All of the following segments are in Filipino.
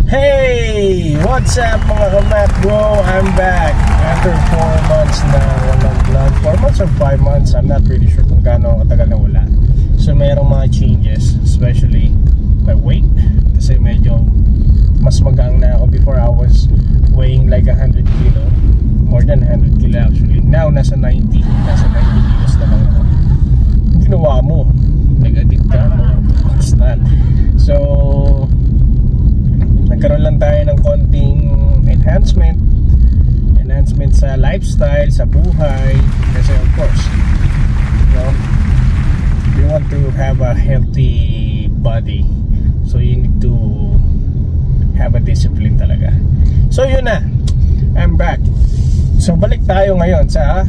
Hey! What's up mga kamat bro? I'm back after 4 months na walang vlog. 4 months or 5 months, I'm not really sure kung gaano katagal na wala. So mayroong mga changes, especially my weight, kasi medyo mas magang na ako. Before I was weighing like 100 kilo, more than 100 kilo actually. Now nasa 90 kilos na lang ako. Ang ginawa mo, nag-addict ka, no? It's not. So nagkaroon lang tayo ng konting enhancement sa lifestyle, sa buhay, kasi of course, you know, you want to have a healthy body, so you need to have a discipline talaga. So yun na, I'm back. So balik tayo ngayon sa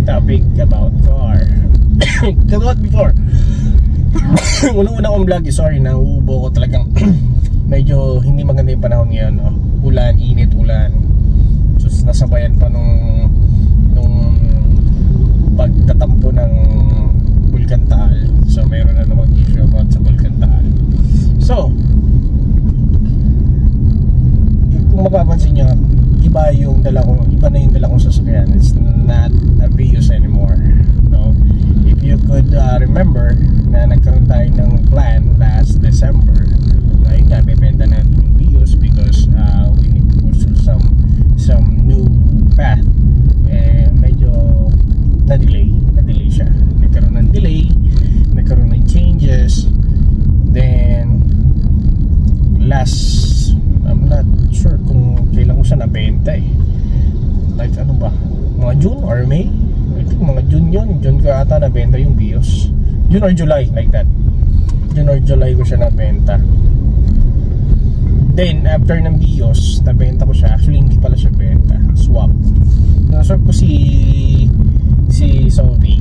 topic about car. About before unang-una kong vlog, sorry, nauubo ko talagang medyo hindi maganda yung panahon ngayon, no? Ulan, init, ulan. So nasabayan pa nung pagtatampo ng Bulkan Taal. So mayroon na namang issue about sa Bulkan Taal. So kung mapapansin nyo, iba na yung dala kong sasakyan. It's not a Vios anymore, no? If you could remember na nagkaroon tayo ng plan last December, ngayon nga bebenta natin yung Vios because we need to pursue some new path. Medyo na-delay siya. Nagkaroon ng delay, nagkaroon ng changes. Then last, I'm not sure kung kailan ko siya nabenta like ano ba, mga June or May, I think mga June ko ata nabenta yung Vios. June or July, like that. June or July ko siya nabenta. Then after ng Vios, nabenta ko siya. Actually hindi pala siya benta, swap. Naswap ko si Saudi,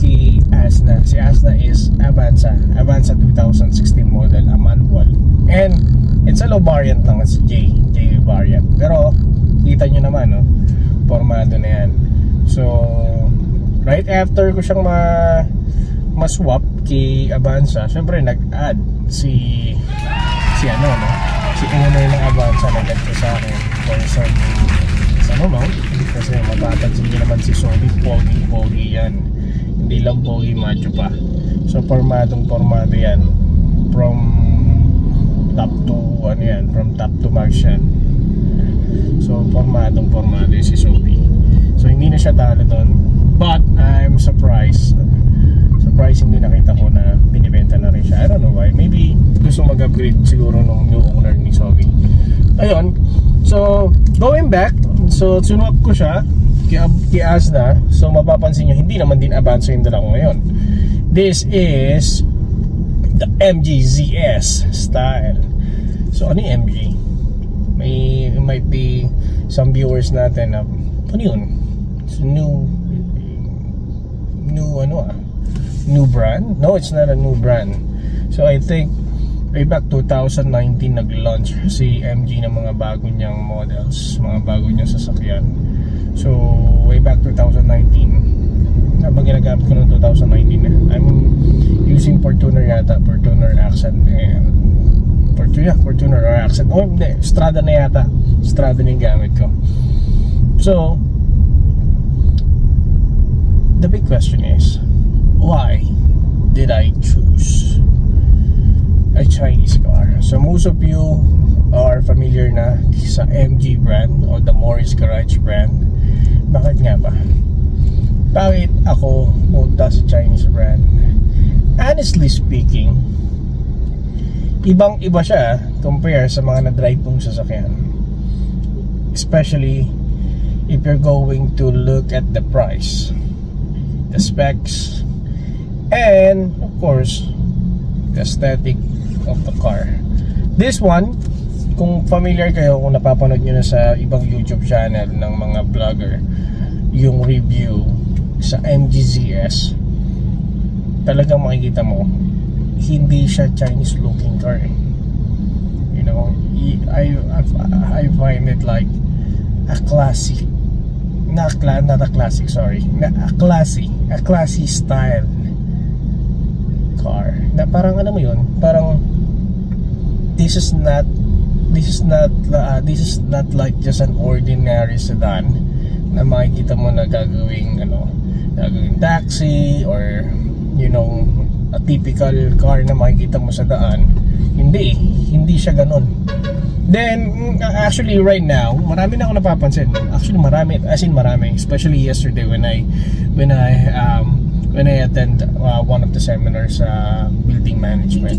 si Asna. Si Asna is Avanza 2016 model, a manual. And it's a low variant lang, it's J variant. Pero kita nyo naman, no, formado na yan. So right after ko siyang ma-swap kay Avanza, syempre nag-add si ano, no, si owner ng Avanza, nag-add ko sa akin for some amount, kasi mapapansin nyo naman si Sony, pogi yan, hindi lang pogi, macho pa. So formado yan from top to max yan. So formado si Sony. So hindi na siya talo doon, but I'm surprised hindi nakita ko na binibenta na rin siya. I don't know why, maybe gusto mag-upgrade siguro nung new owner ni Sobi. Ayun, so going back, so sinwap ko siya kay Asna. So mapapansin nyo, hindi naman din Avanza yung dala ko ngayon. This is the MG ZS style. So ano yung MG? Might be some viewers natin na ano yun? So new brand? No, it's not a new brand. So I think way back 2019 nag-launch si MG ng mga bago niyang models, mga bago niyang sasakyan. So way back 2019, habang ginagamit ko noong 2019 I'm using Fortuner Accent and Fortuner or Accent. Oh hindi, Strada na yata. Strada na yung gamit ko. So the big question is, why did I choose a Chinese car? So most of you are familiar na sa MG brand o the Morris Garage brand. Bakit nga ba? Bakit ako punta sa Chinese brand? Honestly speaking, ibang iba siya compare sa mga na-drive kong sasakyan, especially if you're going to look at the price, the specs, and of course the aesthetic of the car. This one, kung familiar kayo, kung napapanood nyo na sa ibang YouTube channel ng mga vlogger yung review sa MG ZS, talagang makikita mo hindi siya Chinese looking car, you know. I find it like a classy, a classy style car na parang, alam mo yun, parang this is not like just an ordinary sedan na makikita mo na gagawing taxi, or you know, a typical car na makikita mo sa daan. Hindi siya ganun. Then actually right now, marami na ako napapansin. Actually marami, especially yesterday when I attend one of the seminars sa building management.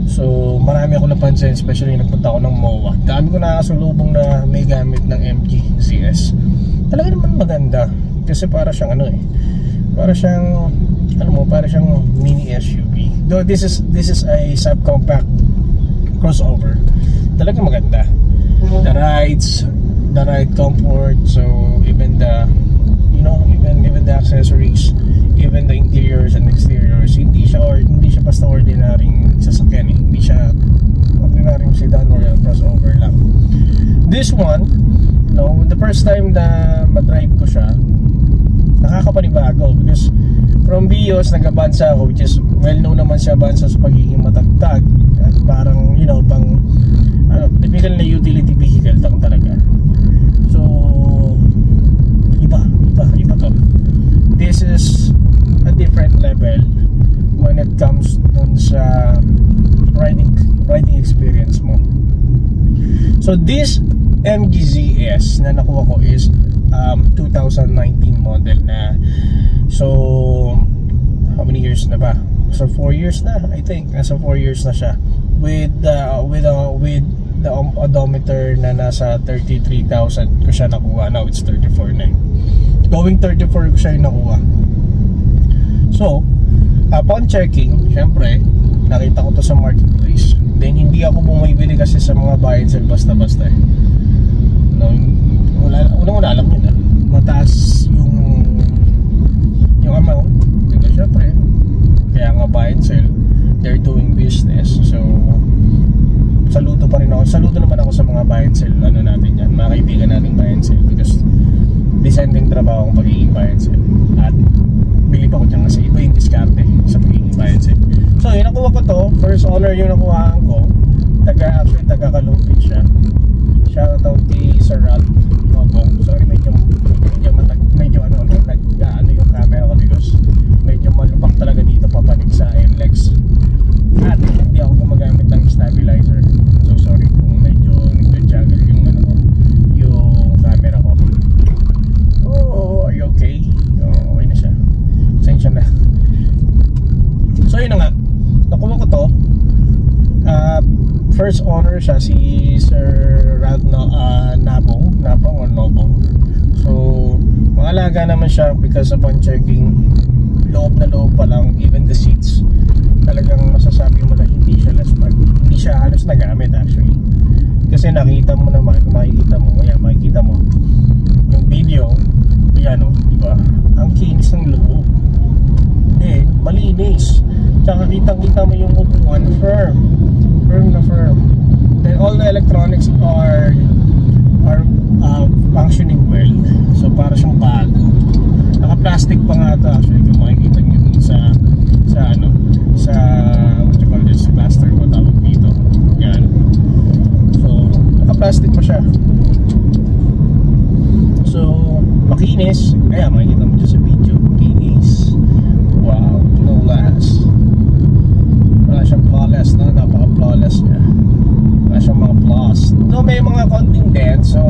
So marami ako napansin, especially nagpunta ako ng MOA. Dami ko nakasalubong na may gamit ng MG ZS. Talaga naman maganda kasi para siyang para siyang mini SUV. Though this is a subcompact crossover. Talaga maganda. The ride comfort, so even the accessories, even the interiors and exteriors, hindi siya basta ordinaryong sasakyan eh. Hindi siya ordinaryong sedan or crossover lang. This one, the first time na ma-drive ko siya, nakakapanibago because from Vios nag-Avanza ako, which is well known naman siya Avanza sa pagiging matagtag at parang typical na utility vehicle lang talaga. So iba to. This is a different level when it comes dun sa riding experience mo. So this MG ZS na nakuha ko is 2019 model na. So how many years na ba? So 4 years na, I think. Nasa 4 years na siya with the odometer na nasa 33,000 ko siya nakuha. Now it's 34 na. Going 34 ko siya yung nakuha. So upon checking, syempre nakita ko to sa marketplace. Then hindi ako bumibili kasi sa mga buy and sell basta-basta eh. Unang-una alam nyo na mataas yung amount, diba? Syempre kaya nga buy and sell, they're doing business. So saludo naman ako sa mga buy and sell natin yan, mga kaibigan nating buy and sell, because decent trabaho ang pagiging buy and sell at bilib ako dyan kasi iba yung diskarte sa pagiging buy and sell. So yung nakuha ko to, first owner yung nakuhaan ko, taga Kalumpit siya. Shoutout kay Sir Ralph Mabong. Sorry, medyo yung camera ko because medyo malubak talaga dito papanig sa NLEX at hindi ako gumagamit ng stabilizer. So sorry kung medyo nag-juggle yung camera ko. Are you okay? Okay na siya. Pasensya na. So yun na nga, nakuha ko to. First owner siya, si Sir Nabong. So maalaga naman siya because upon checking, loob na loob pa lang, even the seats, talagang masasabi mo na hindi siya halos nagamit actually. Kasi nakita mo naman, kung makikita mo yung video, diba? Ang kinis ng loob. Malinis. Tsaka kitang-kita mo yung upuan, firm na firm. Then all the electronics are functioning well. So para siyang bago. Naka-plastic pa nga ito actually, kung makikita nyo dun sa what you call this, plaster ko tawag dito. Yan. So naka-plastic pa siya. So makinis. Kaya makikita mo dyan sa video, makinis. Wow, flawless. Wala siyang flawless, no? Napaka-flawless niya. Wala siyang mga flaws. No, may mga konting dents. So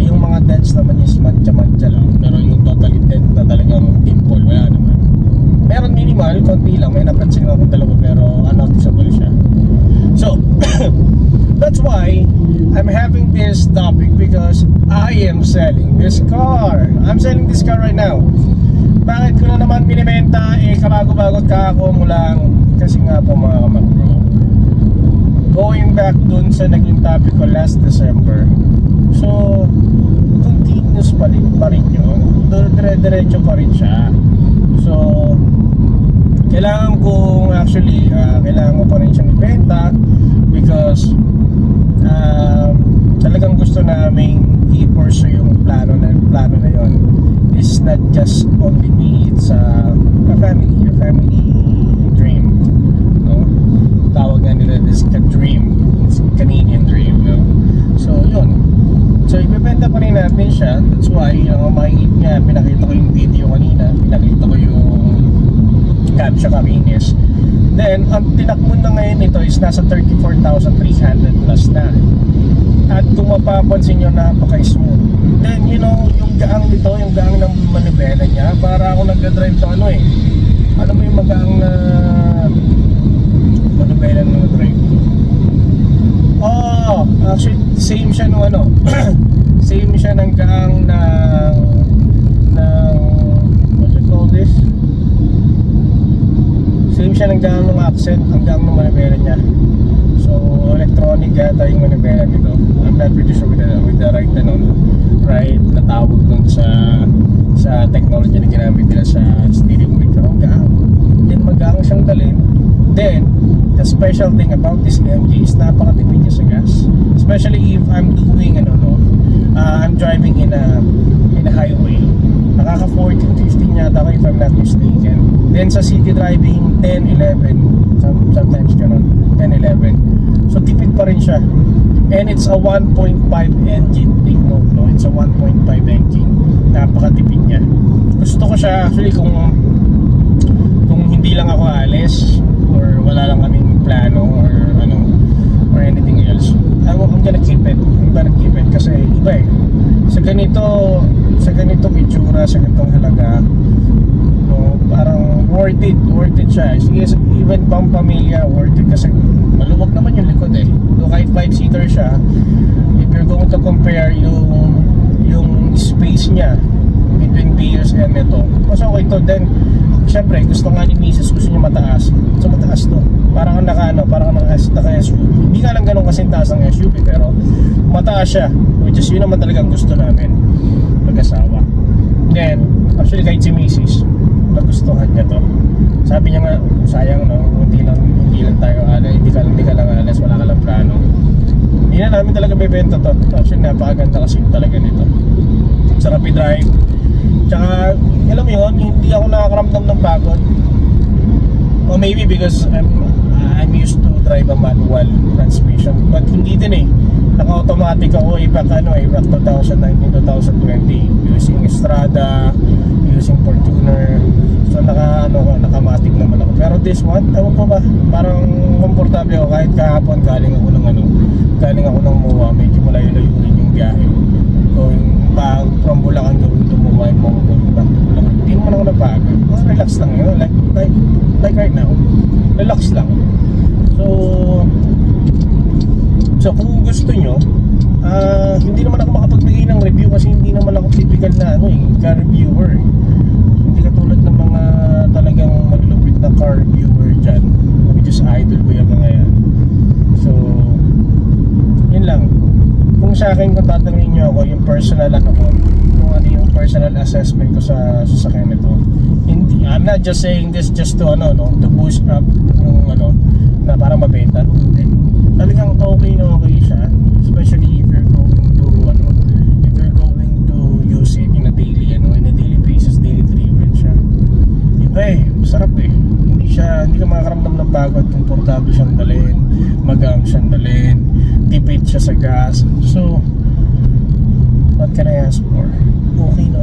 yung mga dents naman is matcha-matcha lang. Pero yung totally dent na talagang dimple, wala naman. Meron minimal, konti lang. May napansin ako dalawa pero unnoticeable siya. So that's why I'm having this topic, because I am selling this car. I'm selling this car right now. Bakit ko na naman binibenta? Kabago-bagot ka ako mo lang. Kasi nga po mga kamag-bro, going back dun sa naging topic ko last December, so continuous pa rin yun, dire-diretso pa rin siya. So kailangan kong kailangan ko pa rin siyang ibenta because talagang gusto naming i-pursue yung plano na yun. It's not just only me, it's a family dream, no? Tawag nga nila, this is a dream. pinakita ko yung video kanina, pinakita ko yung capture kakinis. Then, ang tinakbo na ngayon nito is nasa 34,300 plus na. At kung mapapansin nyo, napaka-smooth. Then, you know, yung gaang nito, yung gaang ng manibela niya, para ako nagdadrive to ano eh. Ano mo yung magaang na manibela na nag-drive ko? Oh, actually, same siya nung ano. Same siya ng gaang ng what you call this? Same siya ng gaang ng accent, ang gaang ng manibela niya. So, electronic yata yung manibela nito. I'm not pretty sure with the right right na tawag dun sa technology na ginamit nila sa steering wheel. Pero gaang. Yan, magaang siyang dalhin. Then, the special thing about this MG is napakatipid niya sa gas. Especially if I'm doing I'm driving in a highway. Nakaka 14-15 yata ako if I'm not mistaken. Then sa city driving 10-11, sometimes ganun, 10-11. So tipid pa rin siya. And it's a 1.5 engine. Take note, no? It's a 1.5 engine. Napakatipid niya. Gusto ko siya actually kung hindi lang ako alis or wala lang kaming plano or anything else. I'm gonna keep it. Kasi iba eh. Sa ganitong itsura, sa ganitong halaga, no, parang worth it siya. Even pang pamilya, worth it kasi maluwag naman yung likod eh. So kahit 5-seater siya, if you're going to compare yung space niya between Vios and ito, mas okay to. Then syempre gusto nga ni Mrs. gusto niya mataas, so mataas to. Parang naka-SUV. Hindi nga lang ganun kasi taas ng SUV, pero mataas siya, which is yun naman talagang gusto namin mag-asawa. Then actually kahit si Mrs. nagustuhan niya to. Sabi niya nga, sayang no, hindi lang tayo hindi ka lang alas, wala ka lang plano. Hindi na namin talaga bebenta to. Actually napakaganda kasi talaga nito. Sarap i-drive. Tsaka alam mo yun, hindi ako nakakaramdam ng pagod. Or maybe because I'm used to drive a manual transmission, but hindi din eh. Naka-automatic ako back 2019-2020 using Estrada, using Fortuner. So naka-matic naman ako. Pero this one, ewan ko ba, parang komportable ako kahit kahapon galing ako ng MOA, medyo malayo-layo rin yung biyahe. Going back from Bulacan going to MOA, going back to Bulacan. Hindi naman ako napagod. Relax lang yun, like right now. Relax lang. So kung gusto nyo, hindi naman ako makapagbigay ng review kasi hindi naman ako typical na car reviewer. Hindi katulad ng mga talagang malulupit na car reviewer dyan, which is idol ko yung mga yan. So yun lang. Kung sa akin, kung tatanungin nyo ako yung personal kung ano yung personal assessment ko sa sasakyan nito, I'm not just saying this just to boost up yung na para mabenta. Hindi. Talagang okay siya, especially if you're going to use it in a daily basis, daily driven siya. Iba eh, masarap eh. Hindi ka makakaramdam ng pagod, komportable siyang dalhin, magaan siyang dalhin, tipid siya sa gas. So what can I ask for? Okay na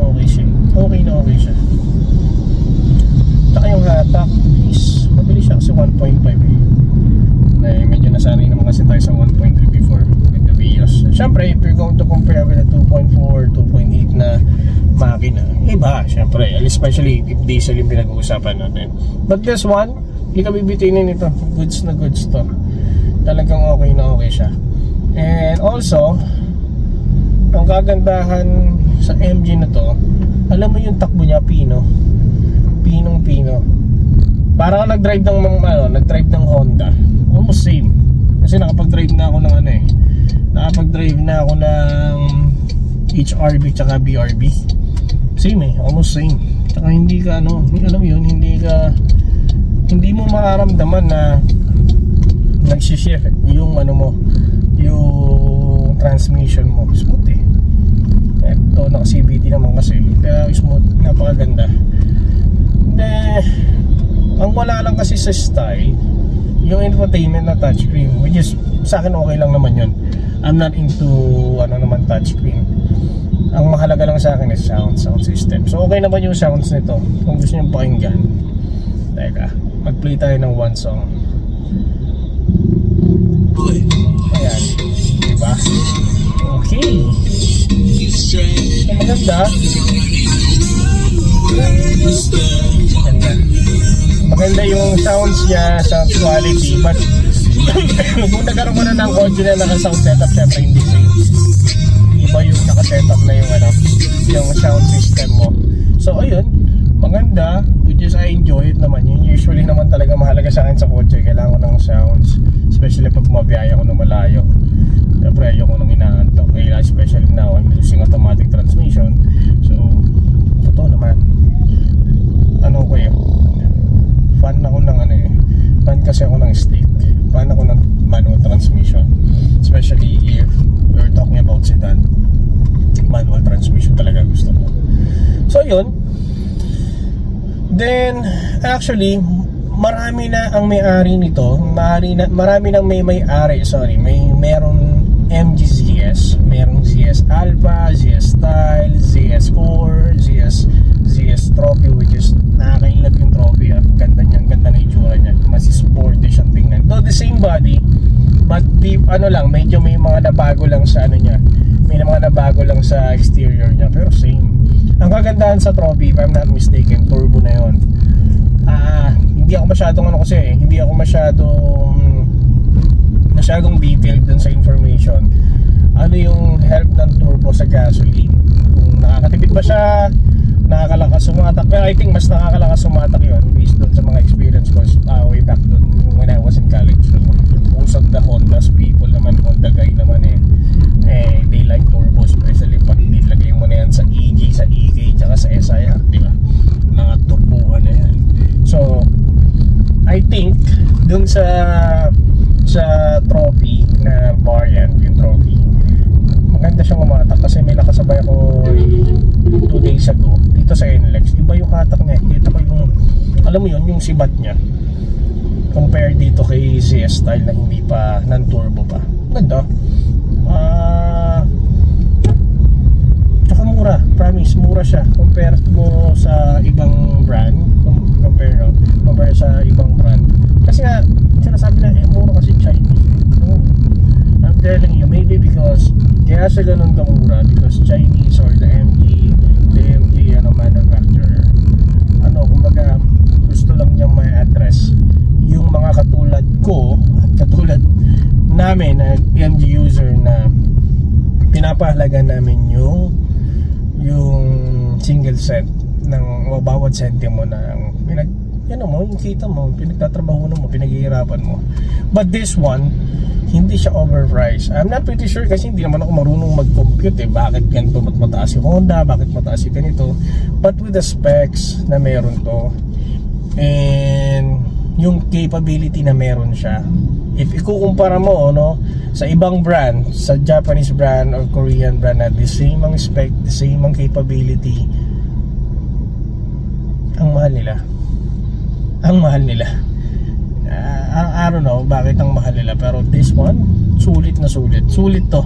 okay siya. Tsaka yung hatak is mabilis siya kasi 1.5 eh. Medyo nasanay naman kasi tayo sa 1.3 before with the Vios. Siyempre, if you're going to compare with a 2.4, 2.8 na makina, iba, siyempre. Especially if diesel yung pinag-uusapan natin. But this one, hindi ka bibitinin ito. Goods na goods to. Talagang okay na okay siya. And also, ang kagandahan sa MG na to, alam mo yung takbo niya, Pinong-pino. Parang nag-drive ng Honda. Almost same. Kasi nakapag-drive na ako ng HRV tsaka BRB. Same eh, almost same. Tsaka hindi mo mararamdaman na nagsishift yung yung transmission mo. Smooth eh. Ito, naka-CVT naman kasi. Kaya smooth, napakaganda. Ang wala lang kasi sa style, yung infotainment na touchscreen, which is sa akin okay lang naman yun. I'm not into touchscreen. Ang mahalaga lang sa akin is sound system. So okay naman yung sounds nito. Kung gusto nyo pakinggan, teka, mag-play tayo ng one song. Ayan, diba? Okay. So, maganda. Maganda yung sounds niya, sound quality, but kung nagkaroon mo na ng audio na naka-sound setup, syempre hindi same. Iba yung naka-setup na yung yung sound system mo. So ayun, maganda, which is I enjoy it naman. Yun usually naman talaga mahalaga sa akin sa kotse. Kailangan ko ng sounds, especially pag mabiyaya ko na malayo. Syempre ayoko nang inaantok, especially now I'm using automatic transmission. So totoo naman, ano ko yun, fan ako ng fan kasi ako ng stick, fan ako ng manual transmission, especially if we're talking about sedan. Manual transmission talaga gusto ko. So yun. Then actually marami na ang may-ari nito, marami nang may-ari, meron MG ZS, merong ZS Alpha, ZS Style, ZS Core, ZS Trophy, which is nakaka-inlove yung Trophy. Ganda niya, ganda na itsura niya, mas sporty siyang tingnan. Though the same body, but medyo may mga nabago lang sa niya, may mga nabago lang sa exterior niya, pero same. Ang kagandahan sa Trophy, if I'm not mistaken, turbo na yon. Hindi ako masyadong detailed dun sa information. Ano yung help ng turbo sa gasoline? Kung nakakatipid ba siya, nakakalakas sumatak. Pero I think mas nakakalakas sumatak yun based dun sa mga experience ko way back dun when I was in college. So, most of the Honda's people naman, Honda guy naman they like turbo, especially pag nilagay mo na yan sa EK, tsaka sa SIR, di ba? Mga turbohan na yan. So I think dun sa Trophy na variant, yung Trophy, maganda siyang umatak kasi may nakasabay ako 2 days ago dito sa NLEX. Iba yung hatak niya, kita ko yung, alam mo yun, yung sibat niya compare dito kay ZS Style na hindi pa non-turbo pa. Ganda. Tsaka mura, promise, mura siya compare mo sa ibang brand, compare sa ibang brand. Kasi nga sinasabi na mura kasi Chinese. No, I'm telling you, maybe because kaya siya ganun kamura because Chinese or the MG manufacturer, kumbaga gusto lang niyang may address yung mga katulad ko at katulad namin na MG user na pinapahalaga namin yung single set ng bawat sentimo ng yung kita mo, pinagtatrabahunan mo, pinaghihirapan mo. But this one, hindi siya overpriced. I'm not pretty sure kasi hindi naman ako marunong mag-compute bakit ganito, ba't mataas yung Honda, bakit mataas yung ganito. But with the specs na meron to and yung capability na meron siya, if ikukumpara mo sa ibang brand, sa Japanese brand or Korean brand na the same ang spec, the same ang capability, ang mahal nila. I don't know bakit ang mahal nila, pero this one sulit to.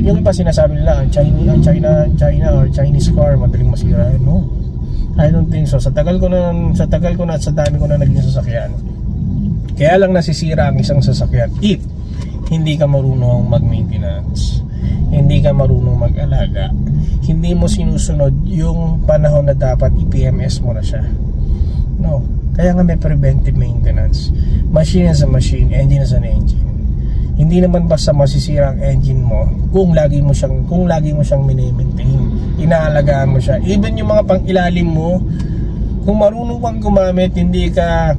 Yung iba sinasabi nila ang China or Chinese car madaling masira. No, I don't think so. Sa tagal ko na at sa dami ko na naging sasakyan, kaya lang nasisira ang isang sasakyan if hindi ka marunong mag-maintenance, hindi ka marunong mag-alaga, hindi mo sinusunod yung panahon na dapat i-PMS mo na siya. No, kaya nga may preventive maintenance. Machine as a machine, engine as an engine. Hindi naman basta masisira ang engine mo kung lagi mo siyang mini-maintain, inaalagaan mo siya. Even yung mga pang-ilalim mo, kung marunong kang gumamit, hindi ka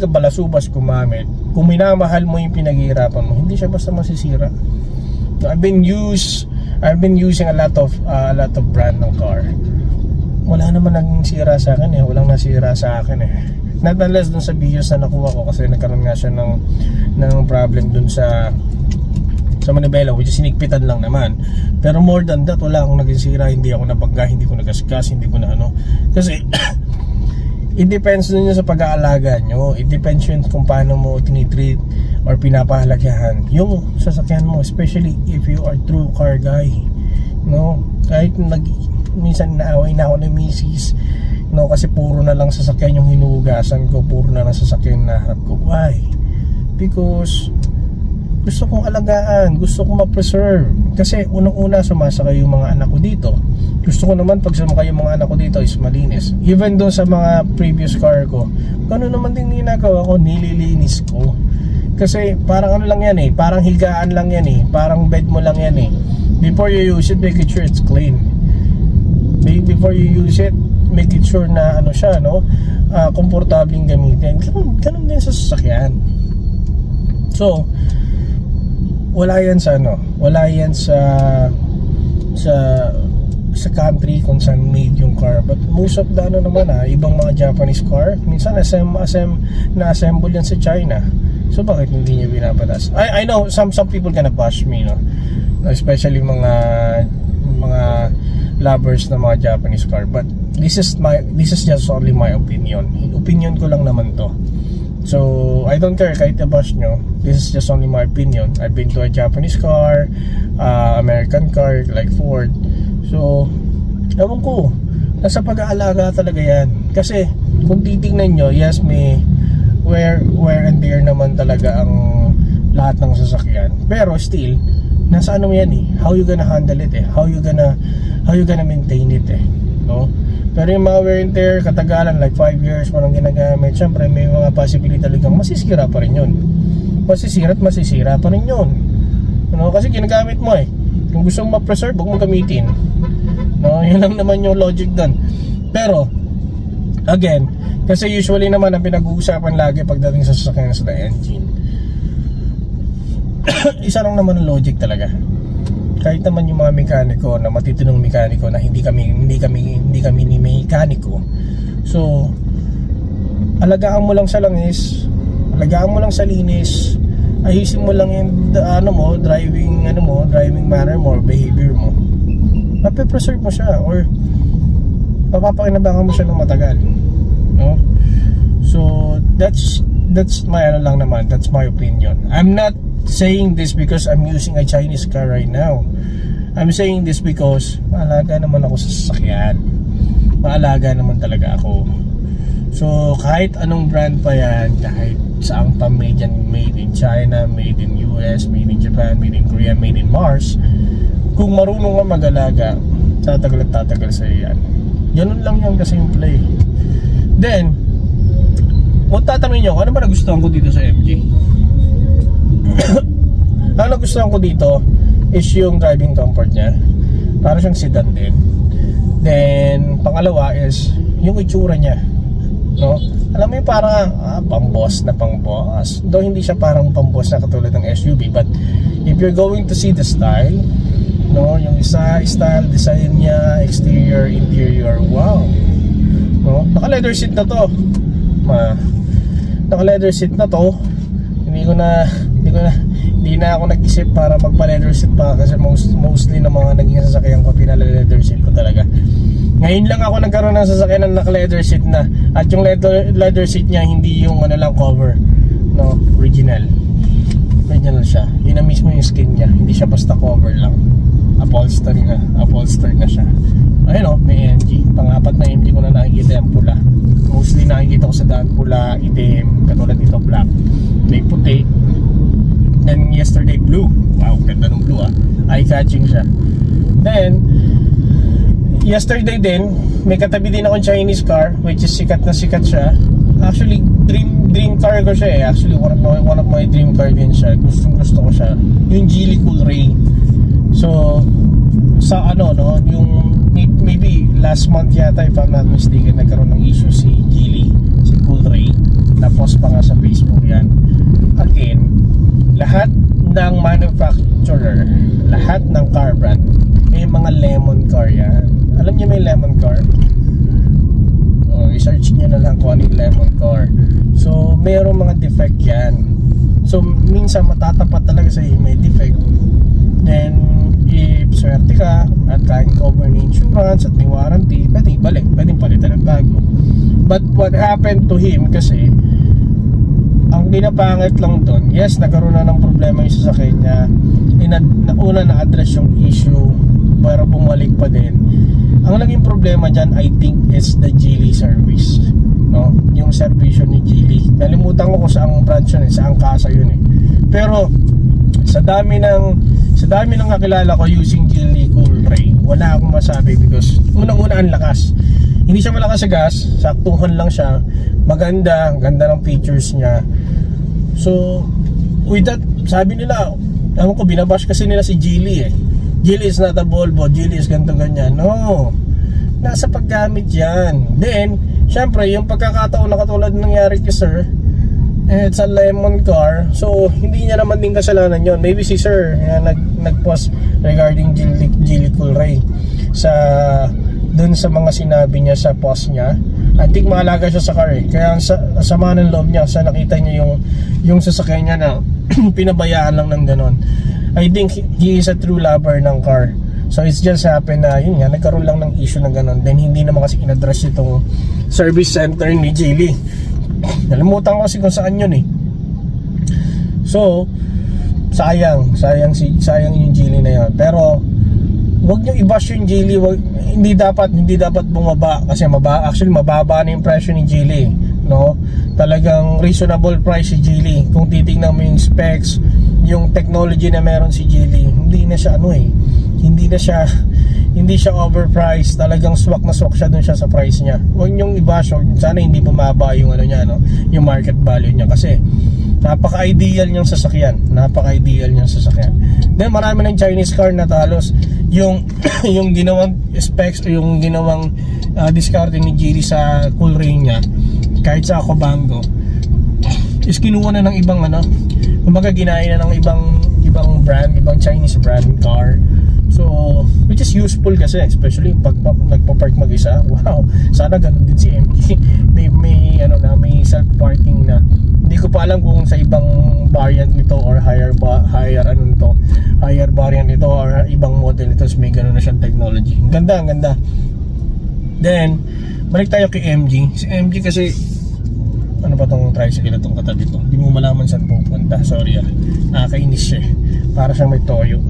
balasubas gumamit, kung minamahal mo yung pinaghihirapan mo, hindi siya basta masisira. I've been using a lot of brand ng car. Wala naman naging sira sa akin walang nasira sa akin not unless dun sa videos na nakuha ko kasi nagkaroon nga siya ng problem dun sa Manibela, which is sinigpitan lang naman. Pero more than that, wala akong naging sira, hindi ako nabangga, hindi ko nagasgas, hindi ko na kasi it depends din yun sa pag-aalaga nyo. It depends yun kung paano mo tinitreat or pinapahalagahan yung sasakyan mo, especially if you are true car guy, no? Kahit minsan naaway na ako ng misis, no, kasi puro na lang sasakyan yung hinuhugasan ko, puro na lang sasakyan na harap ko. Why? Because gusto kong alagaan, gusto kong ma-preserve. Kasi unang-una sumasakay yung mga anak ko dito. Gusto ko naman pag sumakay yung mga anak ko dito is malinis. Even doon sa mga previous car ko, gano'n naman din ginagawa ko, nililinis ko. Kasi parang ano lang yan eh, parang higaan lang yan eh, parang bed mo lang yan eh. Before you use it, make it sure it's clean. Before you use it, make it sure na ano siya, no, komportabling gamitin. Ganun din sa sasakyan. So, wala yan sa ano, wala yan sa country kung saan made yung car, but most of the ano naman ibang mga Japanese car minsan na-assemble yan sa China. So bakit hindi niya binabatas? I know some people gonna bash me, no, especially mga lovers ng mga Japanese car, but this is just only my opinion ko lang naman to. So, I don't care kahit i-bash nyo. This is just only my opinion. I've been to a Japanese car, American car, like Ford. So, ewan ko, nasa pag-aalaga talaga yan. Kasi, kung titignan nyo, yes, may wear and tear naman talaga ang lahat ng sasakyan. Pero still, nasa ano yan eh. How you gonna handle it eh. How you gonna maintain it eh. No? Pero yung mga wear and tear, katagalan, like 5 years mo nang ginagamit, syempre may mga possibility talagang masisira pa rin yun. Masisira pa rin yun. No? Kasi ginagamit mo eh. Kung gusto mo ma-preserve, huwag mo gamitin. No? Yun lang naman yung logic dun. Pero, again, kasi usually naman ang pinag-uusapan lagi pagdating sa sasakyan sa engine. Isa lang naman ang logic talaga. Kahit naman yung mga mekaniko na matitinong mekaniko na hindi kami ni mekaniko. So, alagaan mo lang sa langis, alagaan mo lang sa linis, ayusin mo lang yung driving manner mo, behavior mo. Mape-preserve mo siya or papapakinabangan mo siya ng matagal. No? So, that's my ano lang naman, that's my opinion. I'm not saying this because I'm using a Chinese car right now. I'm saying this because maalaga naman ako sa sasakyan. Maalaga naman talaga ako. So kahit anong brand pa yan, kahit saang pa made yan, made in China, made in US, made in Japan, made in Korea, made in Mars, kung marunong ka mag-alaga, tatagal at tatagal sa'yo yan. Ganun lang yung kasimple. Then, kung tatanungin nyo, ano ba nagustuhan ko dito sa MG? Ang nagustuhan ko dito is yung driving comfort niya. Para siyang sedan din. Then pangalawa is yung itsura niya, no? Alam mo yung parang pang-boss. Though hindi siya parang pang-boss na katulad ng SUV, but if you're going to see the style, no, yung style, design niya, exterior, interior, wow, no? Naka-leather seat na to. Naka-leather seat na to. Hindi na ako nag-isip para magpa-leather seat pa kasi mostly ng mga naging sasakyan ko pinala-leather seat ko talaga. Ngayon lang ako nagkaroon ng sasakyan na naka-leather seat na, at yung leather seat niya hindi yung ano lang cover, no, original siya. Yun na mismo yung skin niya, hindi siya basta cover lang. Upholster na siya. Ayun o, may MG. Pang-apat na MG ko na nakikita yung pula. Mostly nakikita ko sa daan pula, itim, katulad dito black, may puti, then yesterday blue. Wow, ganda ng blue eye-catching siya. Then yesterday din may katabi din akong Chinese car which is sikat na sikat siya. Actually dream car ko siya eh. Actually one of my dream car din siya. Gusto ko siya, yung Geely Coolray. So sa ano, no, yung maybe last month yata if I'm not mistaken, nagkaroon ng issue si Geely, si Coolray. Tapos pa nga sa Facebook yan. Again, lahat ng manufacturer, lahat ng car brand, may mga lemon car yan. Alam niyo may lemon car? I-search niyo na lang kung ano yung lemon car. So, mayroong mga defect yan. So, minsan matatapat talaga sa may defect. Then, if swerte ka at kayang cover ng insurance at may warranty, pwedeng balik, pwedeng palitan ng bago. But what happened to him kasi, ang pinapangit lang doon, yes, nagkaroon na ng problema yung sasakyan niya. Una na-address yung issue, pero bumalik pa din. Ang naging problema dyan, I think, is the Geely service. No? Yung servisyo ni Geely. Nalimutan ko kung saang branch yun, saang kasa yun eh. Pero, sa dami ng kakilala ko using Geely Coolray, wala akong masabi because unang-una ang lakas. Hindi siya malakas sa gas, saktuhan lang siya. Maganda, ganda ng features niya. So, with that, sabi nila, ewan ko, binabash kasi nila si Geely eh. Geely is not a Volvo, Geely is ganito ganyan. No, nasa paggamit yan. Then, syempre, yung pagkakataon na katulad ng nangyari kay Sir, it's a lemon car, so hindi niya naman din kasalanan yon. Maybe si Sir nag-post regarding Geely Coolray dun sa mga sinabi niya sa post niya. I think maalaga siya sa car eh. Kaya sa sama ng loob niya, sa nakita niya yung sasakyan niya na pinabayaan lang ng ganon. I think he is a true lover ng car. So it's just happened na yun nga, nagkaroon lang ng issue na ganon. Then hindi naman kasi in-address itong service center ni Geely. Nalimutan ko kasi kung saan yun eh. So sayang yung Geely na yun. Pero wag nyo i-bash yung Geely. Hindi dapat bumaba kasi mababa na yung presyo ni Geely, no? Talagang reasonable price si Geely. Kung titingnan mo yung specs, yung technology na meron si Geely, hindi siya overpriced. Talagang swak na swak siya dun siya sa price niya. Huwag nyong i-bash, sana hindi bumaba yung niya, no? Yung market value niya kasi napaka-ideal niyang sasakyan. Then marami ng Chinese car na talos yung ginawang specs o yung ginawang discard ni Geely sa Coolray niya, kahit sa Akobango is kinuha na ng ibang kumbaga ginaya na ng ibang brand, ibang Chinese brand car. So which is useful kasi, especially pag nagpa-park mag-isa. Wow, sana ganun din si MG. may self-parking na. Hindi ko pa alam kung sa ibang variant nito or higher variant nito or ibang model nito may ganun na siyang technology. Ang ganda. Then balik tayo kay MG. Si MG kasi ano ba tong tricycle itong katabi ko? Hindi mo malaman saan pupunta. Sorry nakakainis siya eh. Para siyang may toyo.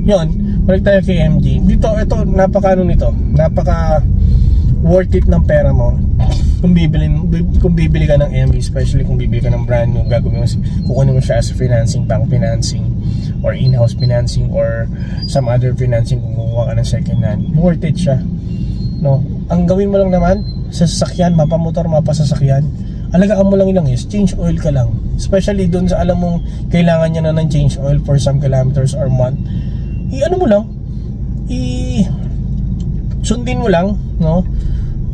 Yun, balik tayo kay MG. Ito napaka worth it ng pera mo kung bibili ka ng MG, especially kung bibili ka ng brand new, kukunin mo siya as financing, bank financing or in-house financing or some other financing kung kukuha ka ng second hand. Worth it siya, no? Ang gawin mo lang naman sa sasakyan, mapamotor, mapasasakyan, alagaan mo lang yun is change oil ka lang, especially dun sa alam mong kailangan niya na ng change oil for some kilometers or month. Sundin mo lang, no?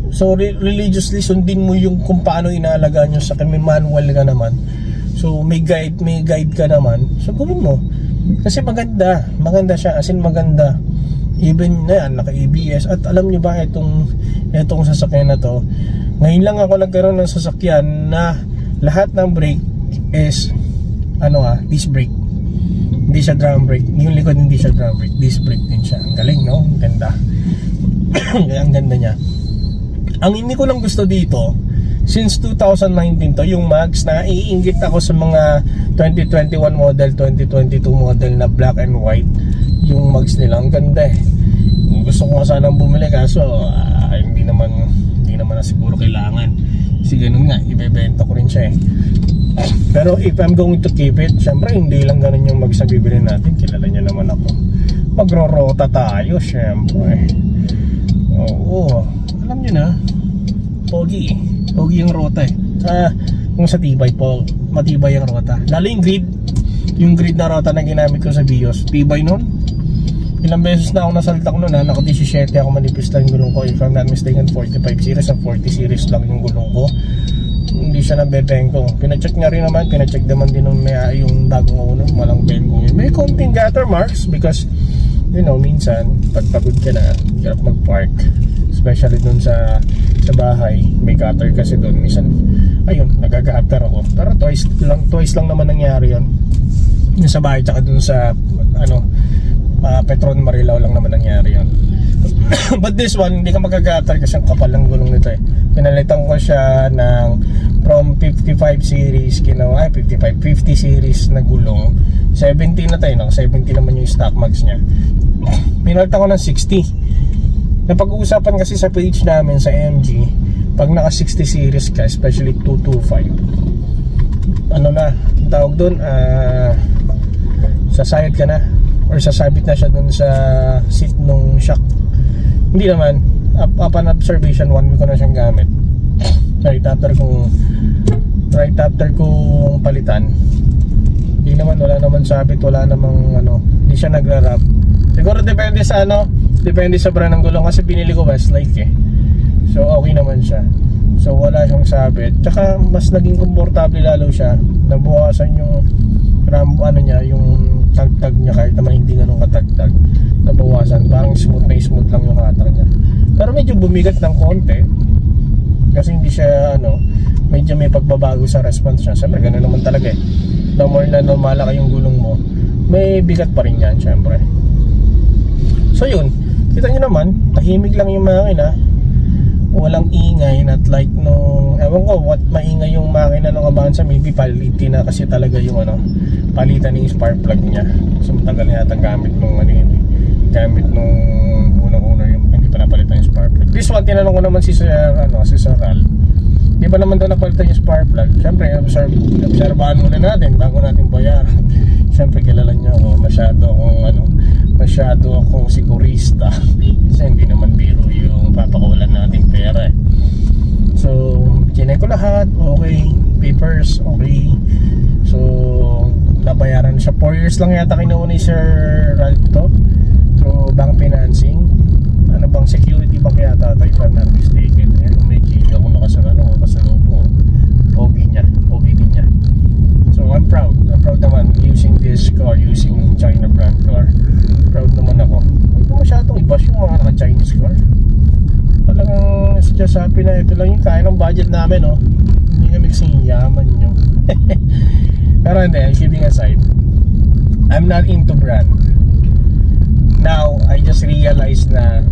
So religiously sundin mo yung kung paano inaalagaan yung sakyan. May manual ka naman, so may guide ka naman, so gawin mo kasi maganda siya, as in maganda. Even na yan, naka ABS. At alam nyo ba itong sasakyan na to, ngayon lang ako nagkaroon ng sasakyan na lahat ng brake is disc brake. Hindi siya drum brake. Yung likod hindi siya drum brake, disc brake din siya. Ang galing, no? Ang ganda. Kaya ang ganda niya. Ang hindi ko lang gusto dito, since 2019 to, yung mags, na iinggit ako sa mga 2021 model, 2022 model na black and white. Yung mags nila, ang ganda eh. Gusto ko nga sanang bumili kaso hindi naman na siguro kailangan. Kasi ganun nga, ibebenta ko rin siya eh. Pero if I'm going to keep it, syempre hindi lang ganun yung mags na bibili natin. Kilala niya naman ako. Magro-rota tayo syempre. Oo, alam nyo na, pogi yung rota eh. Kung sa tibay po, matibay yung rota. Lalo yung grid na rota na ginamit ko sa Vios, tibay nun. Ilang beses na ako nasaltak nun naka 17 ako, manipis lang yung gulong ko. If I'm not mistaken, 45 series o 40 series lang yung gulong ko. Hindi siya nabebengko. Pinacheck niya rin naman, pinacheck naman din yung bagong uno, walang bengko. May konting gutter marks because minsan pag pagod ka na, hirap mag-park, especially dun sa bahay, may gutter kasi dun. Minsan nagagatter ako, pero twice lang naman nangyari yun. Yung sa bahay tsaka dun sa Petron Marilao lang naman nangyari yun. But this one, hindi ka magagatter kasi ang kapal ng gulong nito eh. Pinalitan ko siya ng from 55 series 50 series na gulong. 70 na tayo, no? 70 naman yung stock max niya. Pinalitan ko ng 60. Napag-uusapan kasi sa page namin sa MG, pag naka 60 series ka, especially 225, ano na tawag doon, sasayad ka na or sasabit na siya doon sa seat nung shock. Hindi naman, upon observation, 1 week ko na siyang gamit. Right after kong palitan, hindi naman, wala naman sabit, wala namang hindi siya nagra-rub. Siguro depende sa brand ng gulong, kasi binili ko Westlake eh. So okay naman siya. So wala siyang sabit. Tsaka mas naging komportable lalo siya. Nabukasan yung yung tagtag niya, kahit naman hindi ganun katagtag. Nabawasan, parang smooth lang yung hatak niya. Pero medyo bumigat ng konti. Kasi hindi siya medyo may pagbabago sa response niya. Siyempre ganun naman talaga eh. The more na malaki yung gulong mo, may bigat pa rin yan siyempre. So yun, kita nyo naman, tahimik lang yung makina. Walang ingay, not like ewan ko what maingay yung makina ng Avanza. Maybe palitin na kasi talaga yung palitan yung spark plug niya. So matagal na yata gamit nung unang-una yung hindi pa napalitan yung spark plug. This one, tinanong ko naman si Sir Ral, di ba naman daw napalitan yung spark plug? Siyempre, obserbahan muna natin bago natin bayaran. Siyempre, kilala niyo ako, masyado akong sigurista. Kasi hindi naman biro yung papakawalan natin pera eh. So, chinek ko lahat, okay. Papers, okay. So, nabayaran siya. 4 years lang yata kinuha ni Sir Ralph to, through bank financing. Security bank yata, if I'm not mistaken. Ayan, may gili ako nakasalubong. Pogi din niya. So, I'm proud naman using this car, using China brand car. Proud naman ako. Hindi masyadong iba yung mga naka-Chinese car. Talagang just happy na ito lang yung kaya ng budget namin, hindi nga mixing yaman nyo. Pero hindi, kidding aside, I'm not into brand. Now, I just realized na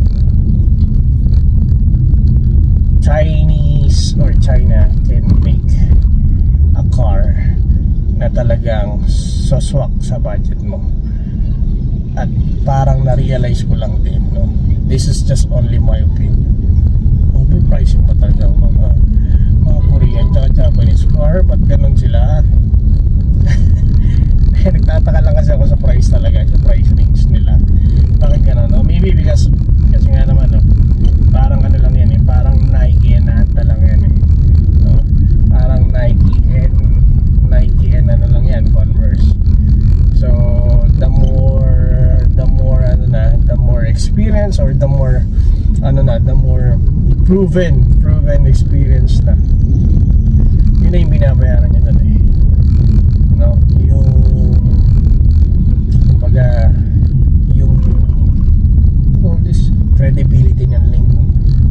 Chinese or China can make a car na talagang saswak sa budget mo. At parang na-realize ko lang din, this is just only my opinion. Overpricing ba talaga mga Korean at Japanese car? Ba't ganun sila? Nagtataka lang kasi ako sa price talaga, sa price range nila. Bakit ganun? Maybe kasi nga naman, parang lang yan eh, parang Nike and Anta lang yan eh. Parang Nike and lang yan, Converse. So the more experience, or the more proven experience na, yun na yung binabayaran niya doon eh. Yung kumbaga yung all this credibility niyan lang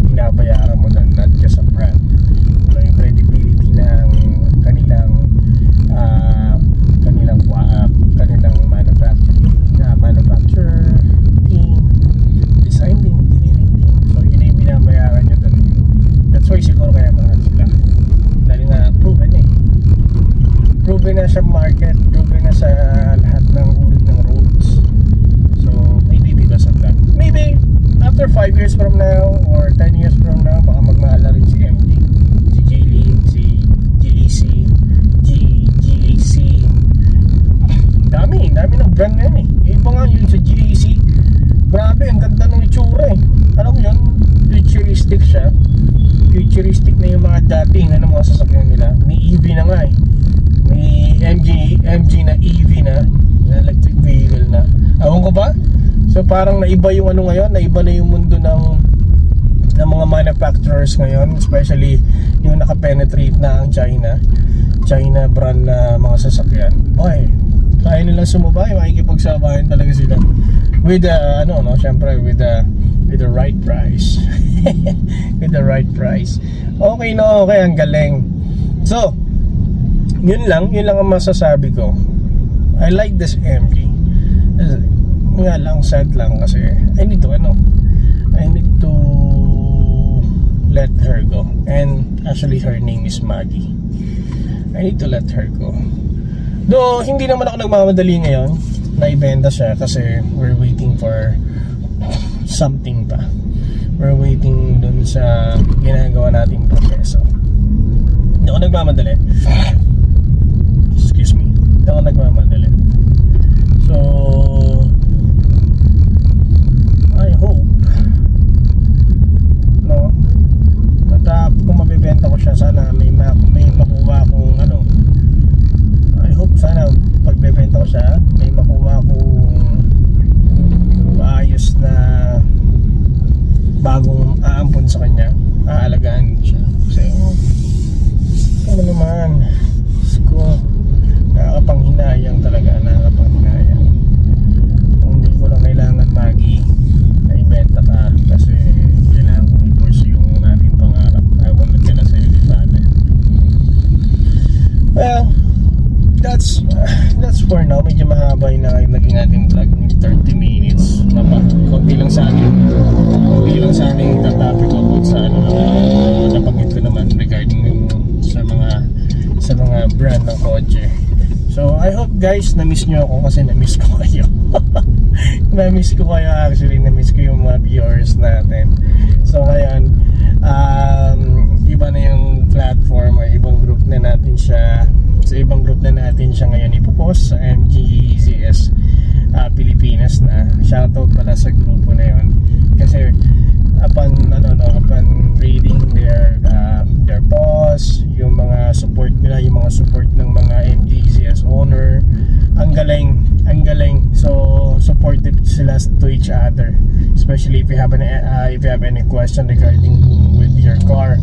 binabayaran mo doon, not just a brand. Yung credibility ng kanilang manufacturer team, design team, engineering team. So yun yung binabayaran nyo doon. That's why siguro kaya mahal sila, dahil nga proven na sa market, proven na sa lahat ng uri ng roads. So maybe because of that, maybe after 5 years from now or 10 years from now, baka magmahal na rin si MG, si Geely, si GEC, GAC. Dami ng brand na yun eh. Iba nga yun sa GAC, grabe, ang ganda ng itsura eh. Alam mo yun, futuristic siya. Futuristic na yung mga dating mga sasakyan nila. May EV na nga eh. May MG na EV na electric vehicle na. Ewan ko ba? So parang naiba yung ngayon, naiba na yung mundo ng mga manufacturers ngayon, especially yung nakapenetrate na ang China brand na mga sasakyan. Okay, kaya nilang sumabay, makikipagsabayan talaga sila with syempre with the right price. With the right price. Okay, ang galing. So yun lang ang masasabi ko. I like this MG. Nga lang, sad lang kasi I need to let her go. And actually her name is Maggie. I need to let her go. Though hindi naman ako nagmamadali ngayon na ibenta siya kasi we're waiting for something pa. We're waiting dun sa ginagawa nating proseso. Hindi ako nagmamadali. Excuse me. Hindi ako nagmamadali. So I hope no, kung mabibenta ko siya, sana may makuha akong ano. I hope sana pagbebenta ko siya, may makuha akong maayos na bagong aampon sa kanya, aalagaan siya. Kasi ano naman, nakakapanghinayang talaga, nakakapanghinayang. Kung hindi ko lang kailangan, Maggie, na ibenta ka kasi kailangan kong i-pursue yung ating pangarap. I wanna tell us sa'yo, sana. Well, that's for now. Medyo mahaba yung naging ating vlog ng 30 minutes. Konti lang sa ating tatopic about sa ano nabanggit ko naman regarding sa mga brand ng kotse. So I hope guys na-miss nyo ako kasi na-miss ko kayo. Na-miss ko kayo actually, na-miss ko yung mga viewers natin. So ngayon iba na yung platform, ay ibang group na natin siya. Sa ibang group na natin siya ngayon ipopost sa MGZS Pilipinas na. Shoutout pala sa grupo na yun. Kasi upon reading their posts, yung mga support nila, yung mga support ng mga MGZS owner, ang galing. So supportive sila to each other, especially if you have any question regarding with your car,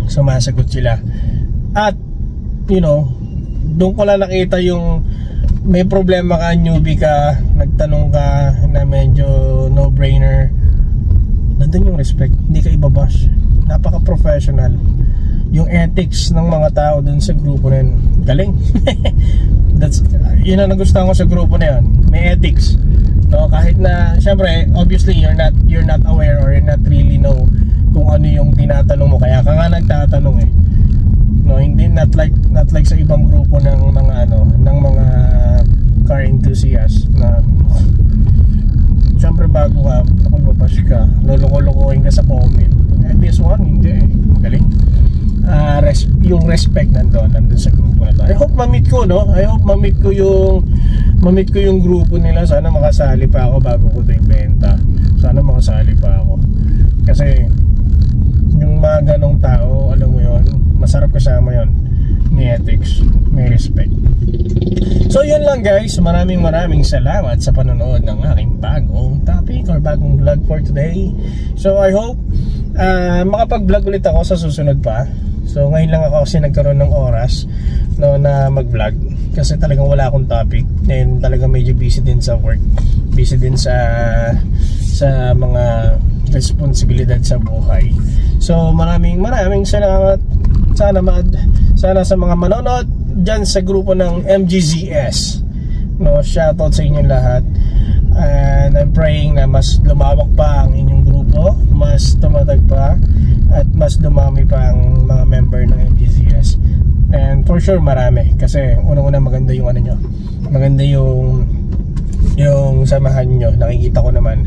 sumasagot sila. At doon ko lang nakita yung may problema ka, newbie ka, nagtanong ka na medyo no-brainer, nandun yung respect, hindi ka ibabash, napaka-professional yung ethics ng mga tao dun sa grupo na yun. Galing. Yun ang nagustuhan ko sa grupo na yun, may ethics, no? Kahit na syempre obviously you're not aware or you're not really know kung ano yung tinatanong mo, kaya ka nga nagtatanong eh. No, hindi not like sa ibang grupo ng mga car enthusiasts na syempre bago ka, ako babash ka, loloko-lokohin ka sa comment. And this one, hindi eh. Magaling. Yung respect nandun sa grupo na to. I hope ma-meet ko, no? I hope ma-meet ko yung grupo nila. Sana makasali pa ako bago ko ito ibenta. Sana makasali pa ako. Kasi yung mga ganong tao, alam mo yon, masarap kasama yon. May ethics, may respect. So yun lang guys, maraming salamat sa panonood ng aking bagong topic or bagong vlog for today. So I hope makapag-vlog ulit ako sa susunod pa. So ngayon lang ako kasi nagkaroon ng oras na mag-vlog kasi talagang wala akong topic, and talagang medyo busy din sa work, busy din sa mga responsibilidad sa buhay. So maraming salamat. Sana sa mga manonood dyan sa grupo ng MGZS, no, shoutout sa inyo lahat, and I'm praying na mas lumawak pa ang inyong grupo, mas tumatag pa, at mas dumami pa ang mga member ng MGZS. And for sure marami, kasi unang-una maganda yung maganda yung samahan nyo, nakikita ko naman.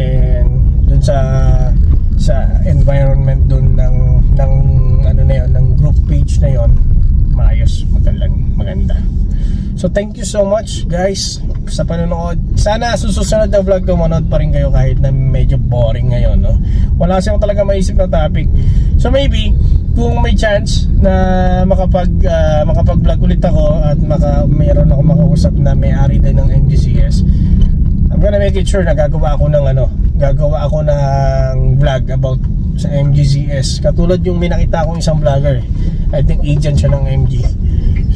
And dun sa environment dun ng group page na yon, maayos, maganda. So thank you so much guys sa panonood. Sana susunod na vlog ko manood pa rin kayo kahit na medyo boring ngayon, no? Wala kasi ako talaga maisip na topic. So maybe kung may chance na makapag-vlog ulit ako at mayroon ako makausap na may-ari din ng MGZS, I'm gonna make it sure na gagawa ako ng vlog about sa MGZS. Katulad yung may nakita akong isang vlogger, I think agent siya ng MG.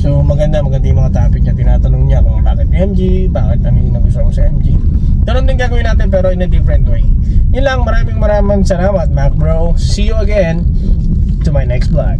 So maganda yung mga topic niya. Tinatanong niya kung bakit MG, bakit ano yung nagustuhan ko sa MG. Ganun din gagawin natin pero in a different way. Yun lang, maraming salamat Mac Bro. See you again to my next vlog.